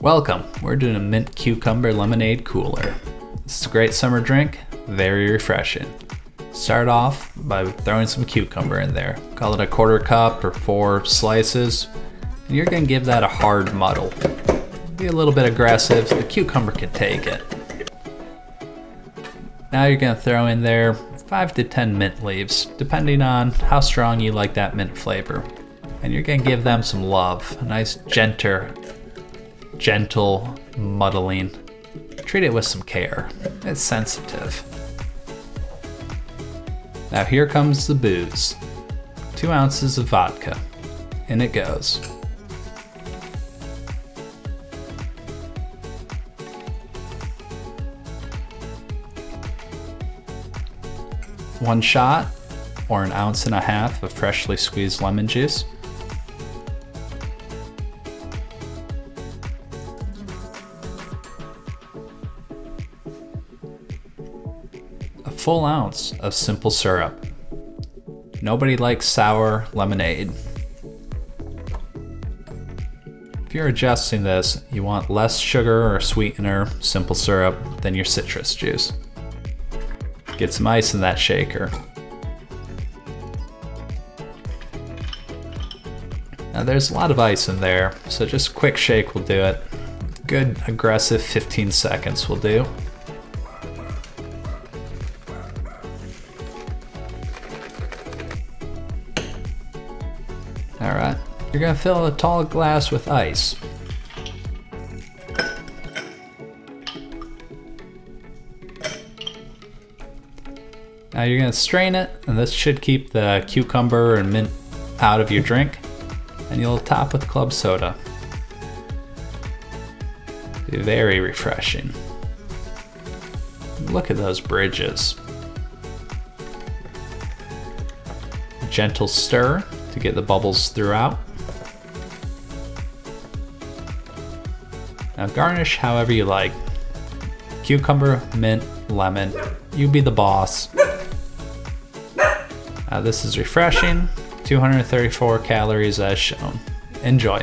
Welcome, we're doing a mint cucumber lemonade cooler. This is a great summer drink, very refreshing. Start off by throwing some cucumber in there. Call it a 1/4 cup or 4 slices. And you're gonna give that a hard muddle. Be a little bit aggressive, so the cucumber can take it. Now you're gonna throw in there 5 to 10 mint leaves, depending on how strong you like that mint flavor. And you're gonna give them some love, a nice gentle muddling. Treat it with some care, it's sensitive. Now here comes the booze. 2 ounces of vodka, in it goes. One shot or 1.5 ounces of freshly squeezed lemon juice. A full ounce of simple syrup. Nobody likes sour lemonade. If you're adjusting this, you want less sugar or sweetener, simple syrup, than your citrus juice. Get some ice in that shaker. Now there's a lot of ice in there, so just a quick shake will do it. Good aggressive 15 seconds will do. Alright, you're gonna fill a tall glass with ice. Now you're gonna strain it, and this should keep the cucumber and mint out of your drink, and you'll top with club soda. Be very refreshing. Look at those bridges. Gentle stir to get the bubbles throughout. Now garnish however you like. Cucumber, mint, lemon, you be the boss. This is refreshing, 234 calories as shown. Enjoy.